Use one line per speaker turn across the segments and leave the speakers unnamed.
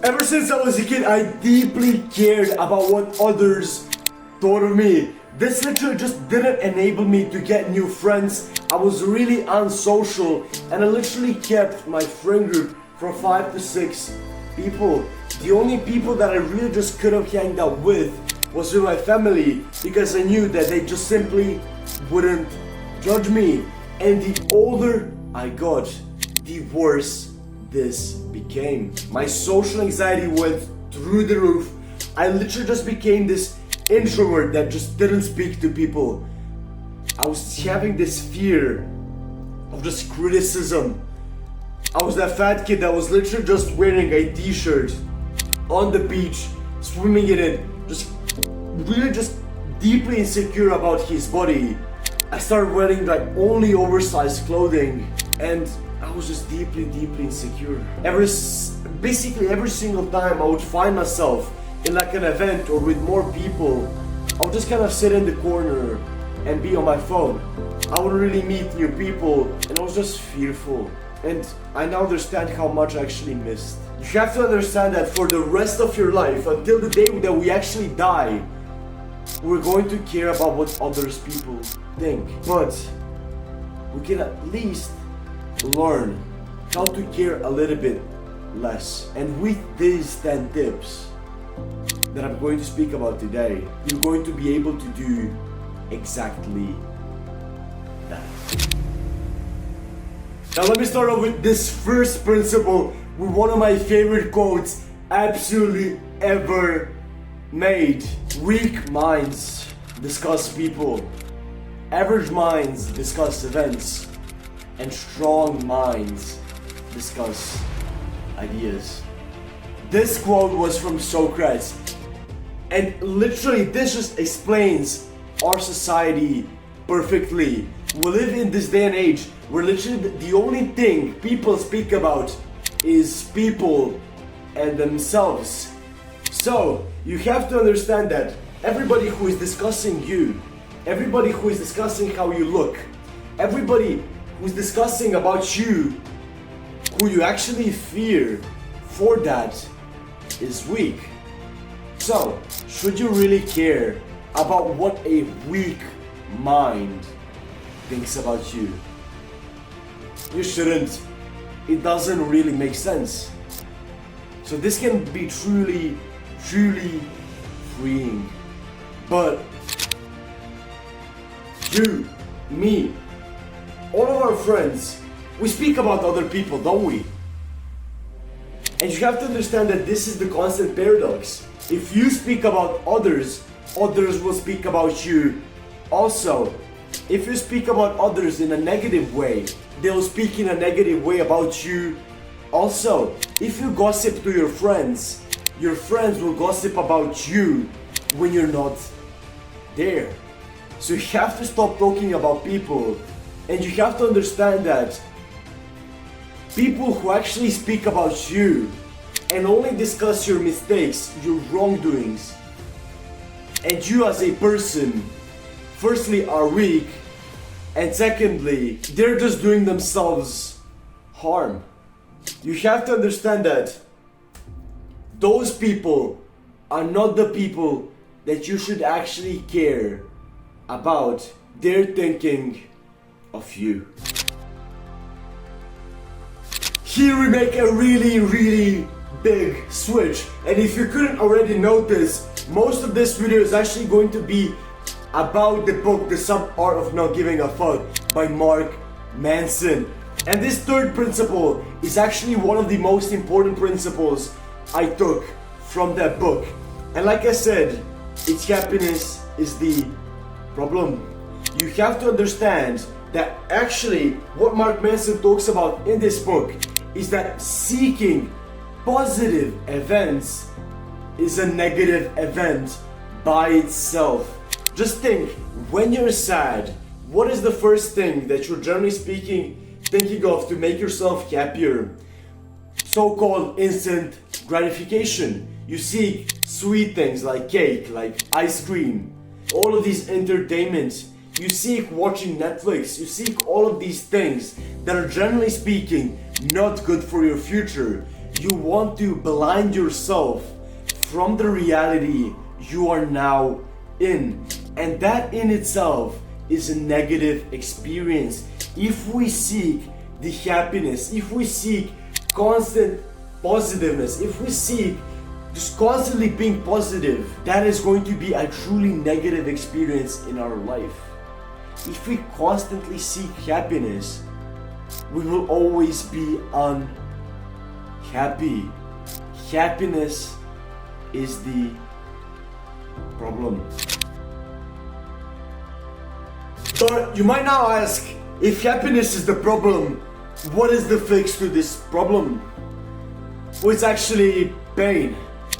Ever since I was a kid, I deeply cared about what others thought of me. This literally just didn't enable me to get new friends. I was really unsocial and I literally kept my friend group from 5 to 6 people. The only people that I really just could have hanged out with was with my family because I knew that they just simply wouldn't judge me. And the older I got, the worse this became. My social anxiety went through the roof. I literally just became this introvert that just didn't speak to people. I was having this fear of just criticism. I was that fat kid that was literally just wearing a t-shirt on the beach, swimming in it, just really just deeply insecure about his body. I started wearing like only oversized clothing and I was just deeply insecure. Basically every single time I would find myself in like an event or with more people, I would just kind of sit in the corner and be on my phone. I wouldn't really meet new people and I was just fearful. And I now understand how much I actually missed. You have to understand that for the rest of your life, until the day that we actually die, we're going to care about what others people think. But we can at least learn how to care a little bit less. And with these 10 tips that I'm going to speak about today, you're going to be able to do exactly that. Now let me start off with this first principle with one of my favorite quotes absolutely ever made. Weak minds discuss people, average minds discuss events, and strong minds discuss ideas. This quote was from Socrates, and literally this just explains our society perfectly. We live in this day and age where literally the only thing people speak about is people and themselves. So you have to understand that everybody who is discussing you, everybody who is discussing how you look, everybody who's discussing about you, who you actually fear for that, is weak. So, should you really care about what a weak mind thinks about you? You shouldn't. It doesn't really make sense. So this can be truly freeing. But you, me, all of our friends, we speak about other people, don't we? And you have to understand that this is the constant paradox. If you speak about others, others will speak about you also. If you speak about others in a negative way, they'll speak in a negative way about you also. If you gossip to your friends will gossip about you when you're not there. So you have to stop talking about people, and you have to understand that people who actually speak about you and only discuss your mistakes, your wrongdoings, and you as a person, firstly are weak, and secondly, they're just doing themselves harm. You have to understand that those people are not the people that you should actually care about their thinking of you. Here we make a really big switch, and if you couldn't already notice, most of this video is actually going to be about the book The Sub-Art of Not Giving a Fuck by Mark Manson. And this third principle is actually one of the most important principles I took from that book. And like I said, its happiness is the problem. You have to understand that actually what Mark Manson talks about in this book is that seeking positive events is a negative event by itself. Just think, when you're sad, what is the first thing that you're generally speaking thinking of to make yourself happier? So-called instant gratification. You seek sweet things like cake, like ice cream, all of these entertainments. You seek watching Netflix, you seek all of these things that are generally speaking not good for your future. You want to blind yourself from the reality you are now in. And that in itself is a negative experience. If we seek the happiness, if we seek constant positiveness, if we seek just constantly being positive, that is going to be a truly negative experience in our life. If we constantly seek happiness, we will always be unhappy. Happiness is the problem. But you might now ask, if happiness is the problem, what is the fix to this problem? Well, it's actually pain.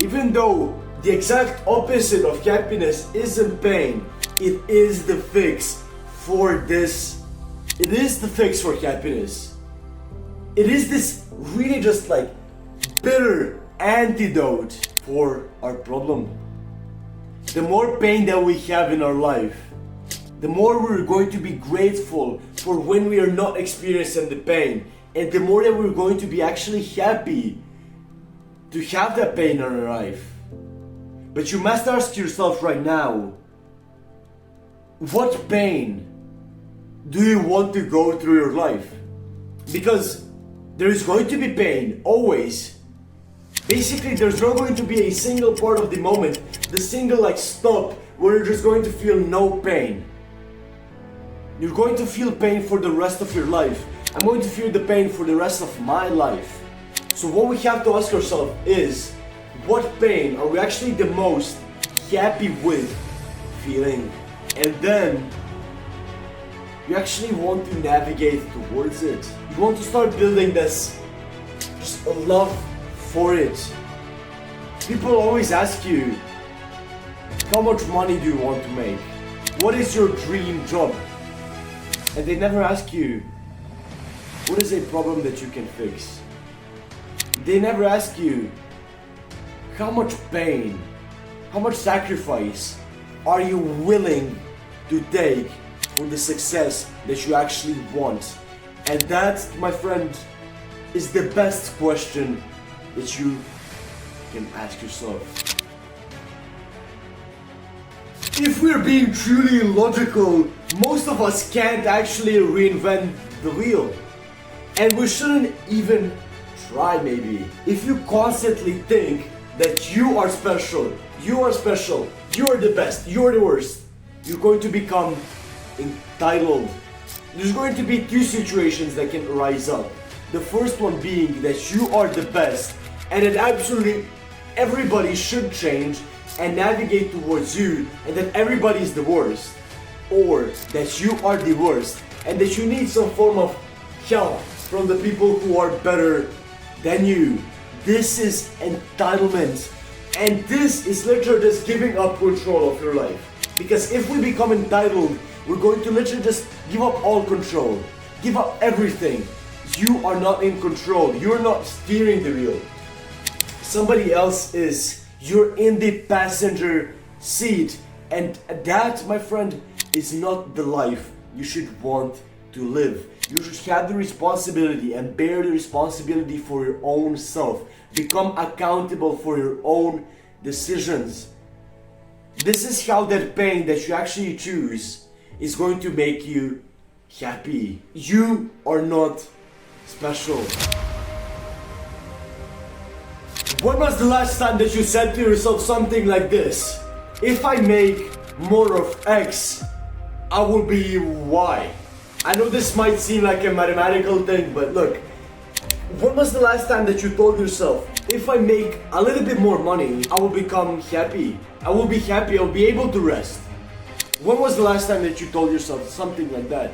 Even though the exact opposite of happiness isn't pain, it is the fix for this. It is the fix for happiness. It is this really just like bitter antidote for our problem. The more pain that we have in our life, the more we're going to be grateful for when we are not experiencing the pain, and the more that we're going to be actually happy to have that pain in our life. But you must ask yourself right now, what pain do you want to go through your life? Because there is going to be pain, always. Basically, there's not going to be a single part of the moment, the single like stop, where you're just going to feel no pain. You're going to feel pain for the rest of your life. I'm going to feel the pain for the rest of my life. So what we have to ask ourselves is, what pain are we actually the most happy with feeling? And then you actually want to navigate towards it. You want to start building this just a love for it. People always ask you, how much money do you want to make? What is your dream job? And they never ask you, what is a problem that you can fix? They never ask you, how much pain, how much sacrifice are you willing to take for the success that you actually want? And that, my friend, is the best question that you can ask yourself. If we're being truly logical, most of us can't actually reinvent the wheel. And we shouldn't even try, maybe. If you constantly think that you are special, you are the best, you are the worst, you're going to become entitled. There's going to be two situations that can rise up. The first one being that you are the best and that absolutely everybody should change and navigate towards you, and that everybody is the worst. Or that you are the worst and that you need some form of help from the people who are better than you. This is entitlement. And this is literally just giving up control of your life. Because if we become entitled, we're going to literally just give up all control. Give up everything. You are not in control. You're not steering the wheel. Somebody else is. You're in the passenger seat. And that, my friend, is not the life you should want to live. You should have the responsibility and bear the responsibility for your own self. Become accountable for your own decisions. This is how that pain that you actually choose is going to make you happy. You are not special. When was the last time that you said to yourself something like this? If I make more of X, I will be Y. I know this might seem like a mathematical thing, but look, when was the last time that you told yourself, if I make a little bit more money, I will become happy. I will be happy, I'll be able to rest. When was the last time that you told yourself something like that?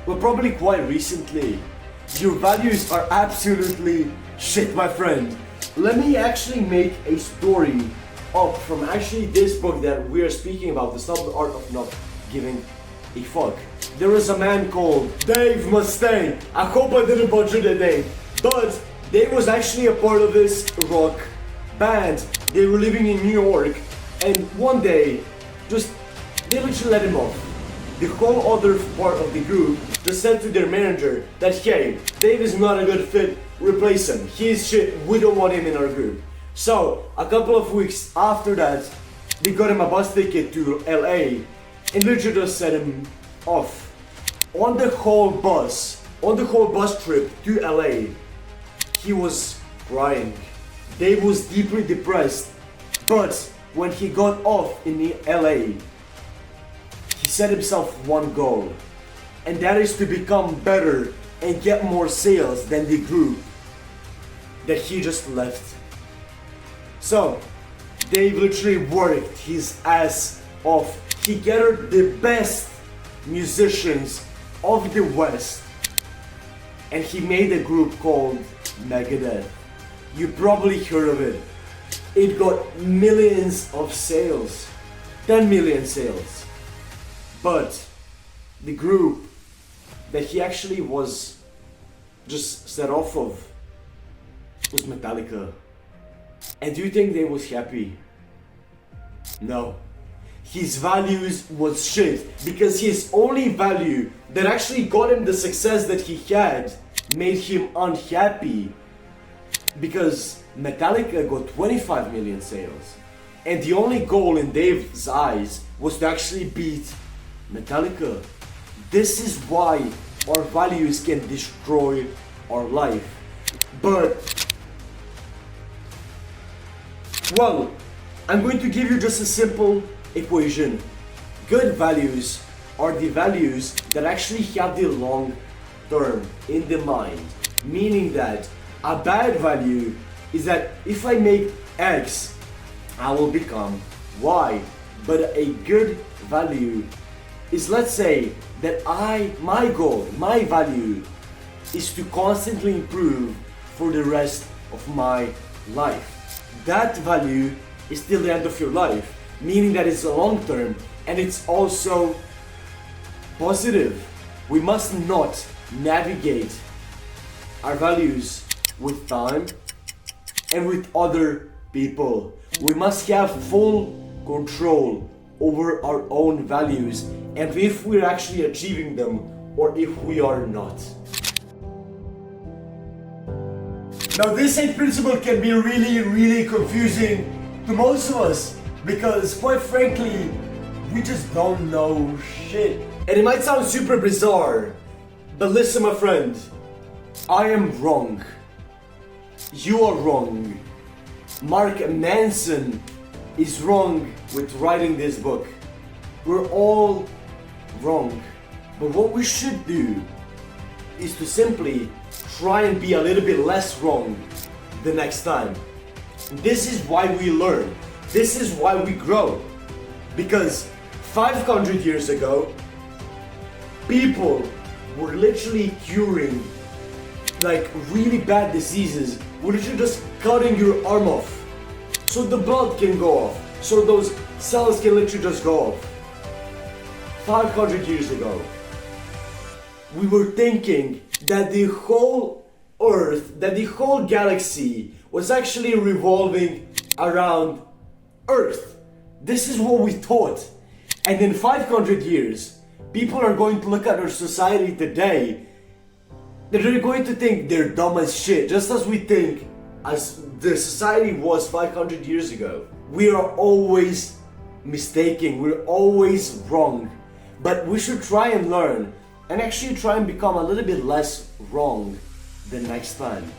Well, probably quite recently. Your values are absolutely shit, my friend. Let me actually make a story up from actually this book that we are speaking about, The Subtle Art of Not Giving a Fuck. There was a man called Dave Mustaine. I hope I didn't butcher the name. But Dave was actually a part of this rock band. They were living in New York, and one day, they literally let him off. The whole other part of the group just said to their manager that, hey, Dave is not a good fit replace him. He's shit, we don't want him in our group. So, a couple of weeks after that, they got him a bus ticket to LA and literally just set him off. On the whole bus trip to LA, he was crying. Dave was deeply depressed, but when he got off in the LA, he set himself one goal, and that is to become better and get more sales than the group that he just left. So, Dave literally worked his ass off. He gathered the best musicians of the West, and he made a group called Megadeth. You probably heard of it. It got millions of sales, 10 million sales. But the group that he actually was just set off of was Metallica. And do you think they was happy? No. His values was shit, because his only value that actually got him the success that he had made him unhappy, because Metallica got 25 million sales, and the only goal in Dave's eyes was to actually beat Metallica. This is why our values can destroy our life. But, well, I'm going to give you just a simple equation. Good values are the values that actually have the long term in the mind, meaning that a bad value is that if I make X, I will become Y. But a good value is, let's say that my goal, my value is to constantly improve for the rest of my life. That value is till the end of your life, meaning that it's a long term and it's also positive. We must not navigate our values with time and with other people. We must have full control over our own values and if we're actually achieving them or if we are not. Now this same principle can be really confusing to most of us, because quite frankly, we just don't know shit. And it might sound super bizarre, but listen my friend, I am wrong. You are wrong. Mark Manson is wrong with writing this book. We're all wrong. But what we should do is to simply try and be a little bit less wrong the next time. This is why we learn. This is why we grow. Because 500 years ago, people were literally curing like really bad diseases. We're literally just cutting your arm off so the blood can go off, so those cells can literally just go off. 500 years ago, we were thinking that the whole Earth, that the whole galaxy was actually revolving around Earth. This is what we thought. And in 500 years, people are going to look at our society today, they're going to think they're dumb as shit, just as we think as the society was 500 years ago. We are always mistaken, we're always wrong. But we should try and learn and actually try and become a little bit less wrong the next time.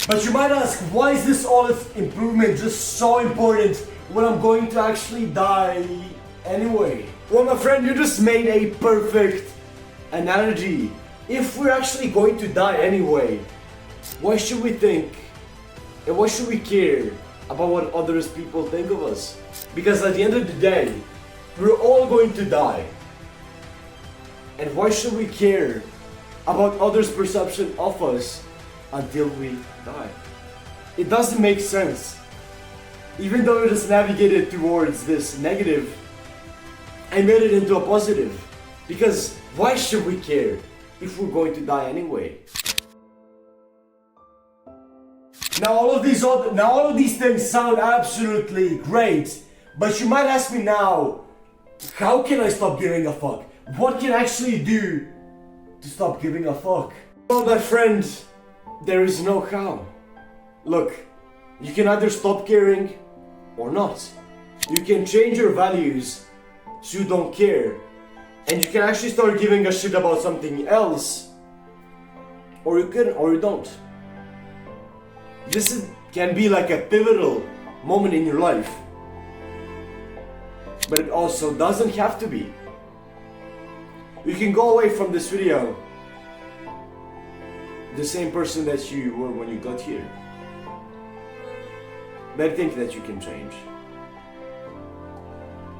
But you might ask, why is this all improvement just so important when I'm going to actually die anyway? Well, my friend, you just made a perfect analogy. If we're actually going to die anyway, why should we think and why should we care about what others people think of us? Because at the end of the day, we're all going to die. And why should we care about others' perception of us until we die? It doesn't make sense. Even though we just navigated towards this negative, I made it into a positive. Because why should we care if we're going to die anyway? Now all of these things sound absolutely great, but you might ask me now, how can I stop giving a fuck? What can I actually do to stop giving a fuck. Well, my friend, there is no how. Look, you can either stop caring or not. You can change your values so you don't care, and you can actually start giving a shit about something else, or you can, or you don't. Can be like a pivotal moment in your life, but it also doesn't have to be. You can go away from this video the same person that you were when you got here, but I think that you can change.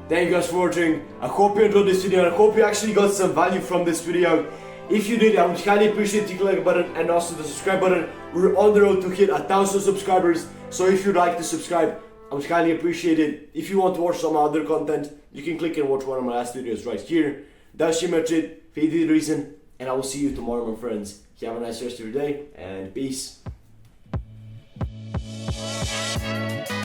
Thank you guys for watching. I hope you enjoyed this video and I hope you actually got some value from this video. If you did, I would highly appreciate the like button and also the subscribe button. We're on the road to hit 1,000 subscribers, so if you'd like to subscribe, I would highly appreciate it. If you want to watch some other content, you can click and watch one of my last videos right here. That's pretty much it. Faith is the reason, and I will see you tomorrow, my friends. Have a nice rest of your day, and peace.